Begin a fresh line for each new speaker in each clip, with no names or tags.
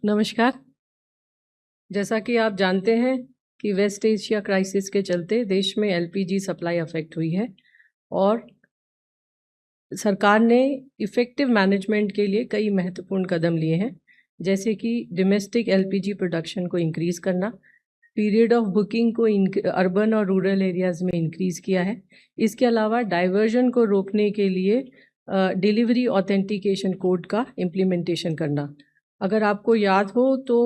नमस्कार। जैसा कि आप जानते हैं कि वेस्ट एशिया क्राइसिस के चलते देश में एलपीजी सप्लाई अफेक्ट हुई है और सरकार ने इफ़ेक्टिव मैनेजमेंट के लिए कई महत्वपूर्ण कदम लिए हैं, जैसे कि डोमेस्टिक एलपीजी प्रोडक्शन को इंक्रीज़ करना, पीरियड ऑफ बुकिंग को अर्बन और रूरल एरियाज़ में इंक्रीज़ किया है। इसके अलावा डाइवर्जन को रोकने के लिए डिलीवरी ऑथेंटिकेशन कोड का इम्प्लीमेंटेशन करना। अगर आपको याद हो तो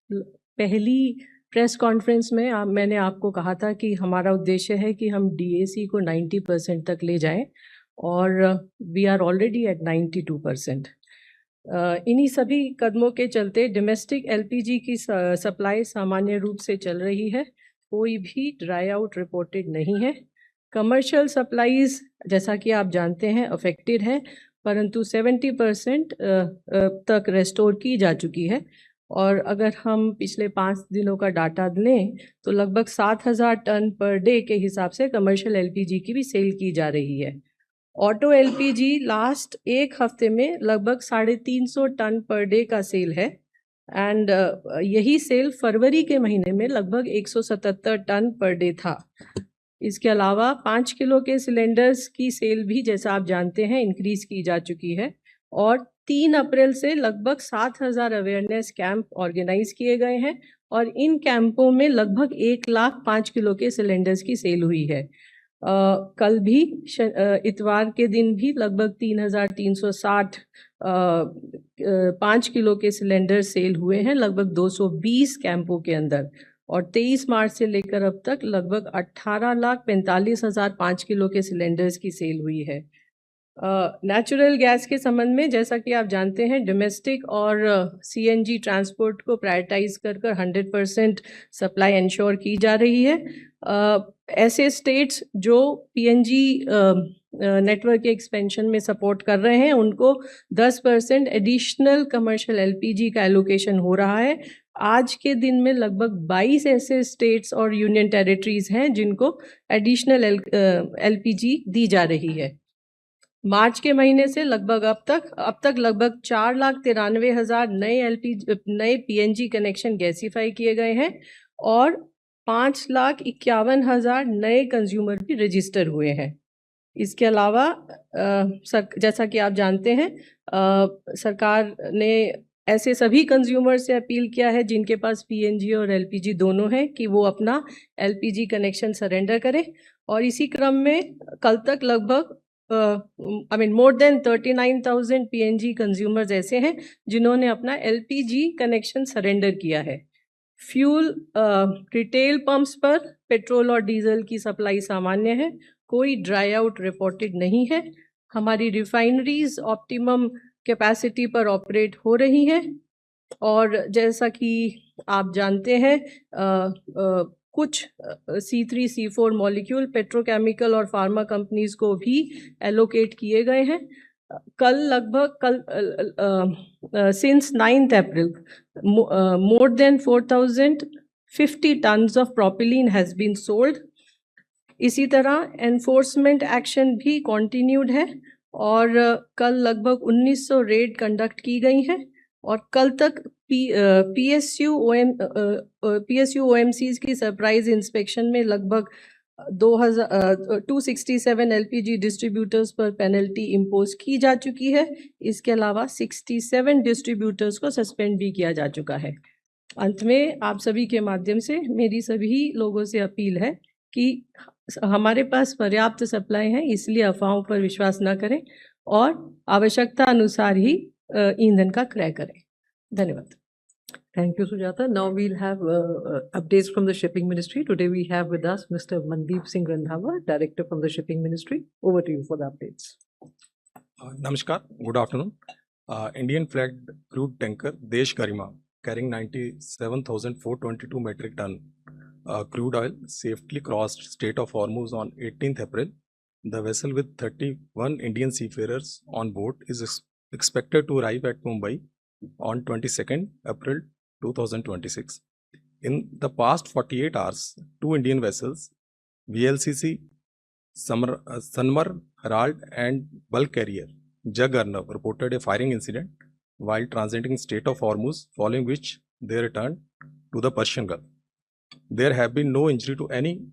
पहली प्रेस कॉन्फ्रेंस में मैंने आपको कहा था कि हमारा उद्देश्य है कि हम डीएसी को 90% तक ले जाएं और वी आर ऑलरेडी एट 92%। इन्हीं सभी कदमों के चलते डोमेस्टिक एलपीजी की सप्लाई सामान्य रूप से चल रही है, कोई भी ड्राई आउट रिपोर्टेड नहीं है। कमर्शियल सप्लाईज जैसा कि आप जानते हैं अफेक्टेड है, परंतु 70% तक रेस्टोर की जा चुकी है। और अगर हम पिछले 5 दिनों का डाटा लें तो लगभग 7,000 टन पर डे के हिसाब से कमर्शियल एलपीजी की भी सेल की जा रही है। ऑटो एलपीजी लास्ट एक हफ्ते में लगभग 350 टन पर डे का सेल है एंड यही सेल फरवरी के महीने में लगभग 177 टन पर डे था। इसके अलावा 5 किलो के सिलेंडर्स की सेल भी जैसा आप जानते हैं इंक्रीज की जा चुकी है और 3 अप्रैल से लगभग 7,000 अवेयरनेस कैंप ऑर्गेनाइज किए गए हैं और इन कैंपों में लगभग 1 लाख 5 किलो के सिलेंडर्स की सेल हुई है। कल भी इतवार के दिन भी लगभग 3,360 5 किलो के सिलेंडर सेल हुए हैं लगभग 220 कैंपों के अंदर और 23 मार्च से लेकर अब तक लगभग 18,45,000 5 किलो के सिलेंडर्स की सेल हुई है। नेचुरल गैस के संबंध में जैसा कि आप जानते हैं डोमेस्टिक और सीएनजी ट्रांसपोर्ट को प्रायोरिटाइज कर 100% सप्लाई इंश्योर की जा रही है। ऐसे स्टेट्स जो पीएनजी नेटवर्क के एक्सपेंशन में सपोर्ट कर रहे हैं उनको 10% एडिशनल कमर्शियल एलपीजी का एलोकेशन हो रहा है। आज के दिन में लगभग 22 ऐसे स्टेट्स और यूनियन टेरिटरीज हैं जिनको एडिशनल एलपीजी दी जा रही है। मार्च के महीने से लगभग अब तक लगभग 4,93,000 नए पीएनजी कनेक्शन गैसीफाई किए गए हैं और 5,51,000 नए कंज्यूमर भी रजिस्टर हुए हैं। इसके अलावा जैसा कि आप जानते हैं सरकार ने ऐसे सभी कंज्यूमर से अपील किया है जिनके पास पीएनजी और एलपीजी दोनों हैं कि वो अपना एलपीजी कनेक्शन सरेंडर करें और इसी क्रम में कल तक लगभग मोर देन 39,000 पीएनजी कंज्यूमर्स ऐसे हैं जिन्होंने अपना एलपीजी कनेक्शन सरेंडर किया है। फ्यूल रिटेल पंप्स पर पेट्रोल और डीजल की सप्लाई सामान्य है, कोई ड्राई आउट रिपोर्टेड नहीं है। हमारी रिफाइनरीज ऑप्टिमम कैपेसिटी पर ऑपरेट हो रही हैं और जैसा कि आप जानते हैं कुछ C3 C4 मॉलिक्यूल पेट्रोकेमिकल और फार्मा कंपनीज को भी एलोकेट किए गए हैं। Since 9th April more than 4,050 tons of propylene has been sold। इसी तरह एनफोर्समेंट एक्शन भी कंटिन्यूड है और कल लगभग 1900 रेड कंडक्ट की गई हैं और कल तक PSU OMCs की सरप्राइज इंस्पेक्शन में लगभग 267 एलपीजी डिस्ट्रीब्यूटर्स पर पेनल्टी इम्पोज की जा चुकी है। इसके अलावा 67 डिस्ट्रीब्यूटर्स को सस्पेंड भी किया जा चुका है। अंत में आप सभी के माध्यम से मेरी सभी लोगों से अपील है कि हमारे पास पर्याप्त सप्लाई है, इसलिए अफवाहों पर विश्वास न करें और आवश्यकता अनुसार ही ईंधन का क्रय करें। धन्यवाद।
Thank you, Sujata. Now we'll have updates from the Shipping Ministry. Today we have with us Mr. Mandeep Singh Randhawa, Director from the Shipping Ministry. Over to you for the updates.
Namaskar. Good afternoon. Indian flagged crude tanker Desh Garima carrying 97,422 metric ton crude oil safely crossed Strait of Hormuz on 18th April. The vessel with 31 Indian seafarers on board is expected to arrive at Mumbai on 22nd April 2026. In the past 48 hours, 2 Indian vessels, VLCC Sanmar Herald and bulk carrier Jag Arnav reported a firing incident while transiting Strait of Hormuz, following which they returned to the Persian Gulf. There have been no injury to any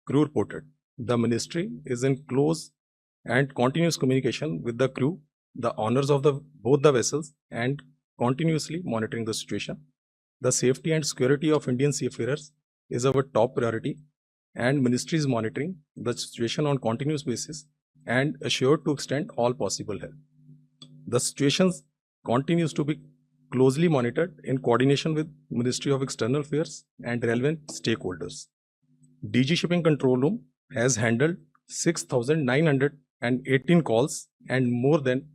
crew reported. The ministry is in close and continuous communication with the crew, the owners of both the vessels, and continuously monitoring the situation. The safety and security of Indian seafarers is our top priority, and ministry is monitoring the situation on continuous basis and assured to extend all possible help. The situation continues to be closely monitored in coordination with Ministry of External Affairs and relevant stakeholders. DG Shipping Control Room has handled 6,918 calls and more than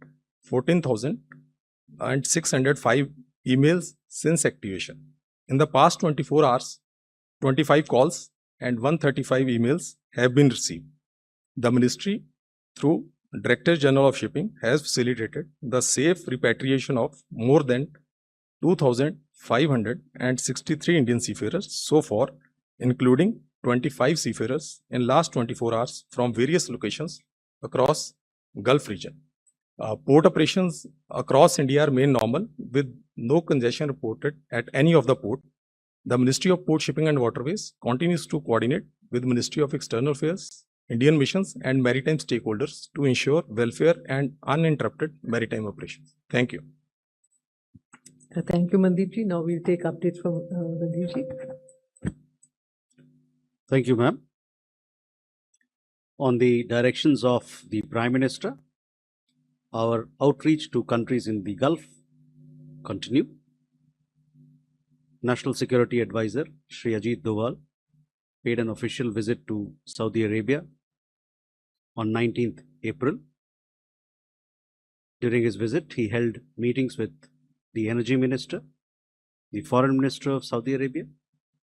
14,605 emails since activation. In the past 24 hours, 25 calls and 135 emails have been received. The ministry, through Director General of Shipping, has facilitated the safe repatriation of more than 2,563 Indian seafarers so far, including 25 seafarers in last 24 hours from various locations across Gulf region. Port operations across India remain normal with no congestion reported at any of the port. The Ministry of Port, Shipping and Waterways continues to coordinate with Ministry of External Affairs, Indian missions and maritime stakeholders to ensure welfare and uninterrupted maritime operations. Thank you.
Thank you, Mandeep ji. Now we'll take updates from Ranveer ji.
Thank you, ma'am. On the directions of the Prime Minister, our outreach to countries in the Gulf continue. National Security Advisor Shri Ajit Doval paid an official visit to Saudi Arabia on 19th April. During his visit, he held meetings with the Energy Minister, the Foreign Minister of Saudi Arabia,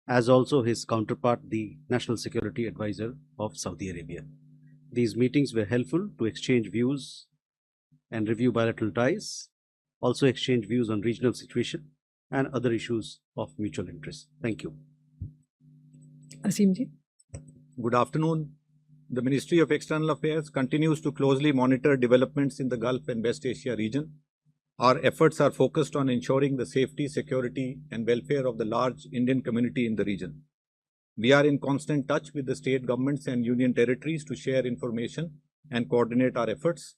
as also his counterpart, the National Security Advisor of Saudi Arabia. These meetings were helpful to exchange views and review bilateral ties, also exchange views on regional situation and other issues of mutual interest. Thank you.
Asim ji.
Good afternoon. The Ministry of External Affairs continues to closely monitor developments in the Gulf and West Asia region. Our efforts are focused on ensuring the safety, security, and welfare of the large Indian community in the region. We are in constant touch with the state governments and union territories to share information and coordinate our efforts.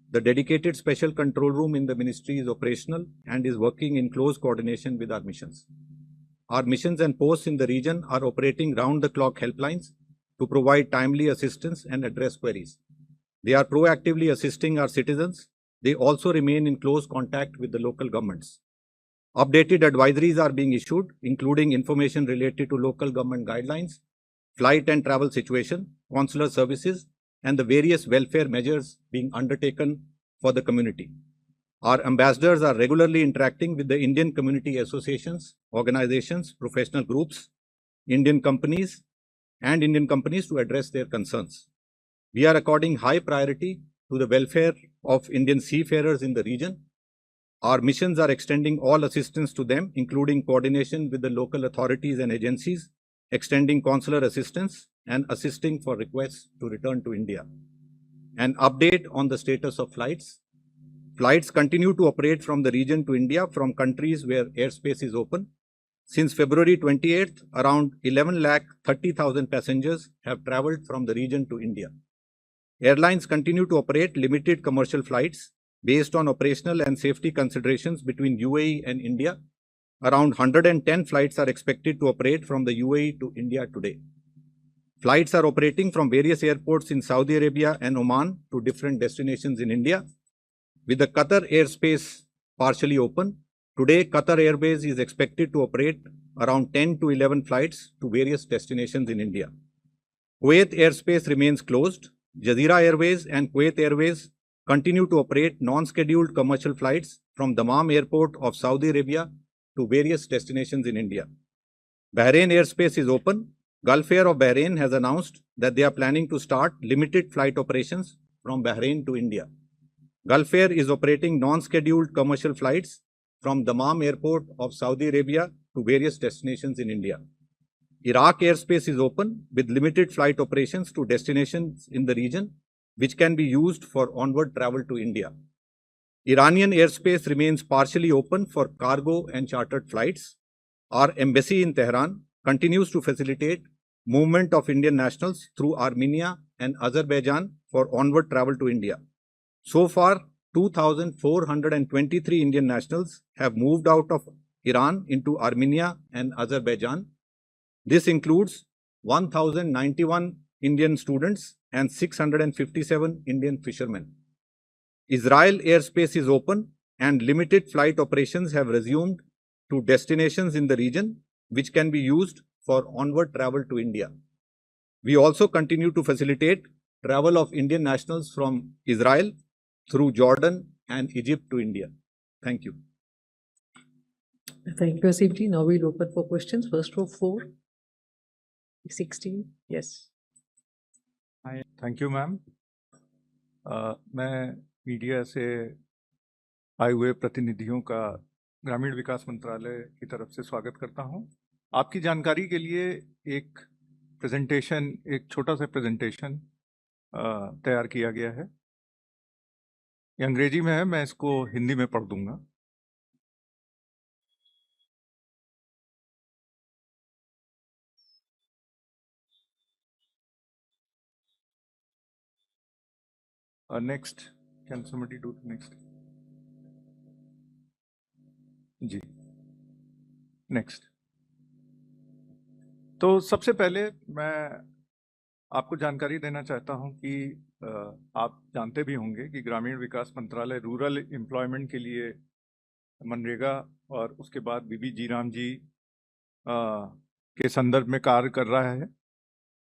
The dedicated special control room in the ministry is operational and is working in close coordination with our missions. Our missions and posts in the region are operating round-the-clock helplines to provide timely assistance and address queries. They are proactively assisting our citizens. They also remain in close contact with the local governments. Updated advisories are being issued, including information related to local government guidelines, flight and travel situation, consular services, and the various welfare measures being undertaken for the community. Our ambassadors are regularly interacting with the Indian community associations, organizations, professional groups, Indian companies to address their concerns. We are according high priority to the welfare of Indian seafarers in the region. Our missions are extending all assistance to them, including coordination with the local authorities and agencies, extending consular assistance, and assisting for requests to return to India. An update on the status of flights. Flights continue to operate from the region to India from countries where airspace is open. Since February 28th, around 11,30,000 passengers have travelled from the region to India. Airlines continue to operate limited commercial flights based on operational and safety considerations between UAE and India. Around 110 flights are expected to operate from the UAE to India today. Flights are operating from various airports in Saudi Arabia and Oman to different destinations in India. With the Qatar airspace partially open, today Qatar Airways is expected to operate around 10 to 11 flights to various destinations in India. Kuwait airspace remains closed. Jazeera Airways and Kuwait Airways continue to operate non-scheduled commercial flights from Dammam Airport of Saudi Arabia to various destinations in India. Bahrain airspace is open. Gulf Air of Bahrain has announced that they are planning to start limited flight operations from Bahrain to India. Gulf Air is operating non-scheduled commercial flights from Dammam Airport of Saudi Arabia to various destinations in India. Iraq airspace is open with limited flight operations to destinations in the region, which can be used for onward travel to India. Iranian airspace remains partially open for cargo and chartered flights. Our embassy in Tehran continues to facilitate movement of Indian nationals through Armenia and Azerbaijan for onward travel to India. So far, 2,423 Indian nationals have moved out of Iran into Armenia and Azerbaijan. This includes 1,091 Indian students and 657 Indian fishermen. Israel airspace is open and limited flight operations have resumed to destinations in the region which can be used for onward travel to India. We also continue to facilitate travel of Indian nationals from Israel through Jordan and Egypt to India. Thank you.
Thank you, Asif ji. Now we'll open for questions. First row 4, 16. Yes.
Hi, thank you ma'am. मैं media से आए हुए प्रतिनिधियों का ग्रामीण विकास मंत्रालय की तरफ से स्वागत करता हूं। आपकी जानकारी के लिए एक छोटा सा प्रेजेंटेशन तैयार किया गया है। ये अंग्रेजी में है, मैं इसको हिंदी में पढ़ दूंगा। Next, can somebody do next? जी, नेक्स्ट। तो सबसे पहले मैं आपको जानकारी देना चाहता हूं कि आप जानते भी होंगे कि ग्रामीण विकास मंत्रालय रूरल एम्प्लॉयमेंट के लिए मनरेगा और उसके बाद बीबी जीराम जी के संदर्भ में कार्य कर रहा है।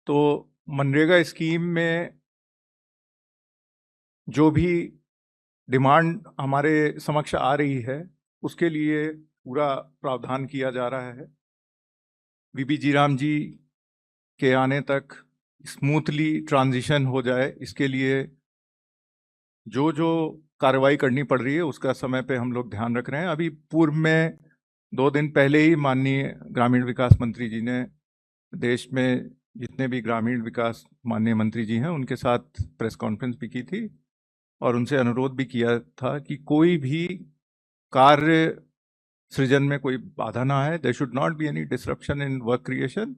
तो मनरेगा स्कीम में जो भी डिमांड हमारे समक्ष आ रही है उसके लिए पूरा प्रावधान किया जा रहा है। बीबी जीराम जी के आने तक स्मूथली ट्रांजिशन हो जाए, इसके लिए जो जो कार्रवाई करनी पड़ रही है उसका समय पे हम लोग ध्यान रख रहे हैं। अभी पूर्व में 2 दिन पहले ही माननीय ग्रामीण विकास मंत्री जी ने देश में जितने भी ग्रामीण विकास माननीय मंत्री जी हैं उनके साथ प्रेस कॉन्फ्रेंस भी की थी और उनसे अनुरोध भी किया था कि कोई भी कार्य सृजन में कोई बाधा ना आए, there should not be any disruption in work creation,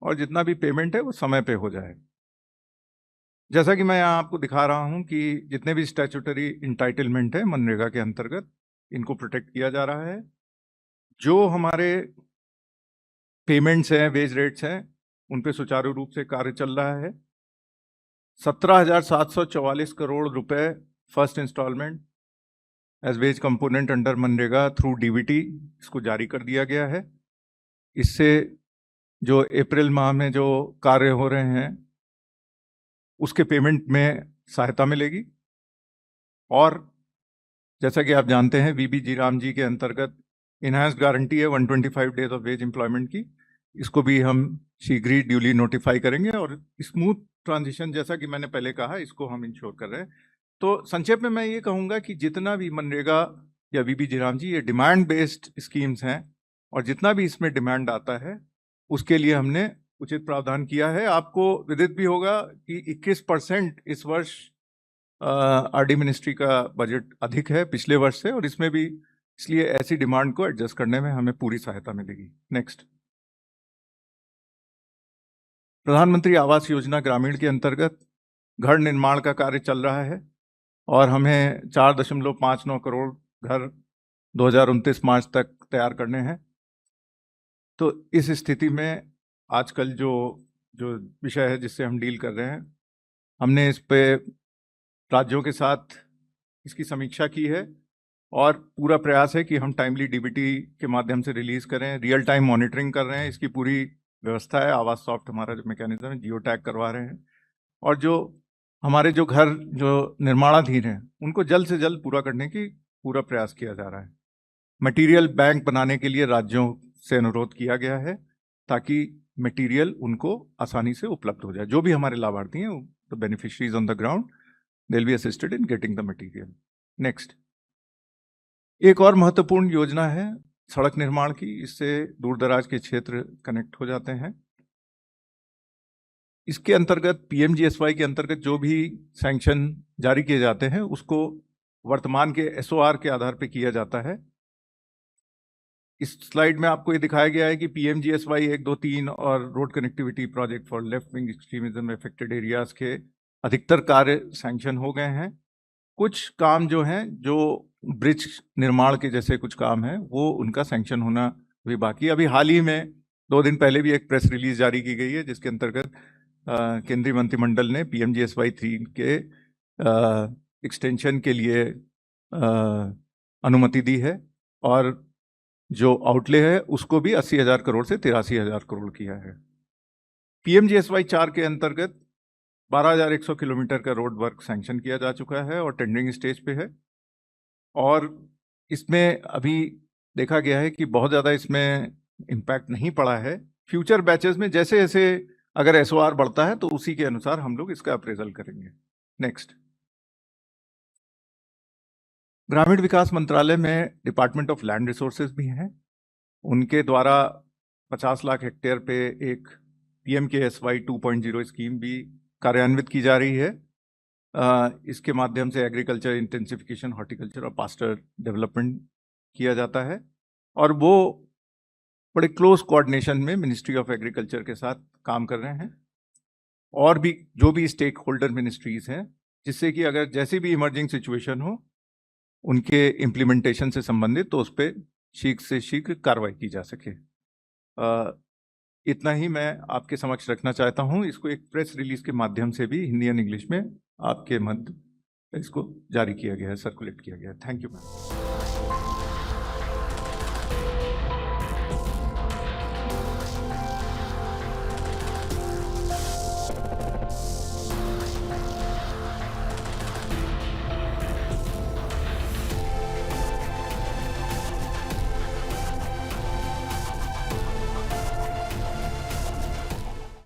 और जितना भी पेमेंट है वो समय पे हो जाए। जैसा कि मैं यहाँ आपको दिखा रहा हूँ कि जितने भी स्टैट्यूटरी इंटाइटलमेंट है मनरेगा के अंतर्गत, इनको प्रोटेक्ट किया जा रहा है। जो हमारे पेमेंट्स हैं, वेज रेट्स हैं, उन पे सुचारू रूप से कार्य चल रहा है। 17,744 करोड़ रुपए first installment as wage component under मनरेगा थ्रू डीबीटी इसको जारी कर दिया गया है। इससे जो अप्रैल माह में जो कार्य हो रहे हैं उसके पेमेंट में सहायता मिलेगी। और जैसा कि आप जानते हैं बीबी जीराम जी के अंतर्गत इनहांस्ड गारंटी है 125 डेज ऑफ वेज एम्प्लॉयमेंट की, इसको भी हम शीघ्र ही ड्यूली नोटिफाई करेंगे और स्मूथ ट्रांजिशन, जैसा कि मैंने पहले कहा, इसको हम इंश्योर कर रहे हैं। तो संक्षेप में मैं ये कहूँगा कि जितना भी मनरेगा या बीबी जीराम जी ये डिमांड बेस्ड स्कीम्स हैं और जितना भी इसमें डिमांड आता है उसके लिए हमने उचित प्रावधान किया है। आपको विदित भी होगा कि 21% इस वर्ष आरडी मिनिस्ट्री का बजट अधिक है पिछले वर्ष से, और इसमें भी इसलिए ऐसी डिमांड को एडजस्ट करने में हमें पूरी सहायता मिलेगी। नेक्स्ट, प्रधानमंत्री आवास योजना ग्रामीण के अंतर्गत घर निर्माण का कार्य चल रहा है और हमें 4.59 करोड़ घर 2029 मार्च तक तैयार करने हैं। तो इस स्थिति में आजकल जो विषय है जिससे हम डील कर रहे हैं, हमने इस पे राज्यों के साथ इसकी समीक्षा की है और पूरा प्रयास है कि हम टाइमली डीबीटी के माध्यम से रिलीज करें। रियल टाइम मॉनिटरिंग कर रहे हैं, इसकी पूरी व्यवस्था है। आवास सॉफ्ट हमारा जो मैकेनिज्म है, जियो टैग करवा रहे हैं और जो हमारे जो घर जो निर्माणाधीन हैं उनको जल्द से जल्द पूरा करने की पूरा प्रयास किया जा रहा है। मटेरियल बैंक बनाने के लिए राज्यों से अनुरोध किया गया है ताकि मटेरियल उनको आसानी से उपलब्ध हो जाए। जो भी हमारे लाभार्थी हैं, the beneficiaries on the ground, they will be assisted in getting the material. Next, एक और महत्वपूर्ण योजना है सड़क निर्माण की, इससे दूर दराज के क्षेत्र कनेक्ट हो जाते हैं। इसके अंतर्गत पीएमजीएसवाई के अंतर्गत जो भी सैंक्शन जारी किए जाते हैं उसको वर्तमान के SOR के आधार पे किया जाता है। इस स्लाइड में आपको ये दिखाया गया है कि PMGSY 1, 2, 3 और road connectivity project for left wing extremism affected areas के अधिकतर कार्य सैंक्शन हो गए हैं। कुछ काम जो हैं, जो ब्रिज निर्माण के जैसे कुछ काम हैं, वो उनका सैंक्शन होना भी बाकी। अभी हाल ही में 2 दिन पहले भी एक प्रेस रिलीज जारी की गई है जिसके अंतर्गत केंद्रीय मंत्रिमंडल ने PMGSY 3 के एक्सटेंशन के लिए अनुमति दी है और जो आउटले है उसको भी 80,000 करोड़ से 83,000 करोड़ किया है। PMGSY 4 के अंतर्गत 12,100 किलोमीटर का रोड वर्क सैंक्शन किया जा चुका है और टेंडरिंग स्टेज पे है। और इसमें अभी देखा गया है कि बहुत ज़्यादा इसमें इम्पैक्ट नहीं पड़ा है। फ्यूचर बैचेस में जैसे जैसे अगर SOR बढ़ता है तो उसी के अनुसार हम लोग इसका अप्रेजल करेंगे। नेक्स्ट, ग्रामीण विकास मंत्रालय में डिपार्टमेंट ऑफ लैंड रिसोर्सेज भी हैं। उनके द्वारा 50 लाख हेक्टेयर पे एक PMKSY 2.0 स्कीम भी कार्यान्वित की जा रही है। इसके माध्यम से एग्रीकल्चर इंटेंसिफिकेशन, हॉर्टिकल्चर और पास्टर डेवलपमेंट किया जाता है और वो बड़े क्लोज कोऑर्डिनेशन में मिनिस्ट्री ऑफ एग्रीकल्चर के साथ काम कर रहे हैं और भी जो भी स्टेक होल्डर मिनिस्ट्रीज हैं, जिससे कि अगर जैसी भी इमर्जिंग सिचुएशन हो उनके इम्प्लीमेंटेशन से संबंधित तो उस पर शीघ्र से शीघ्र कार्रवाई की जा सके। इतना ही मैं आपके समक्ष रखना चाहता हूं। इसको एक प्रेस रिलीज के माध्यम से भी हिंदी और इंग्लिश में आपके मध्य इसको जारी किया गया है, सर्कुलेट किया गया है। Thank you ma'am.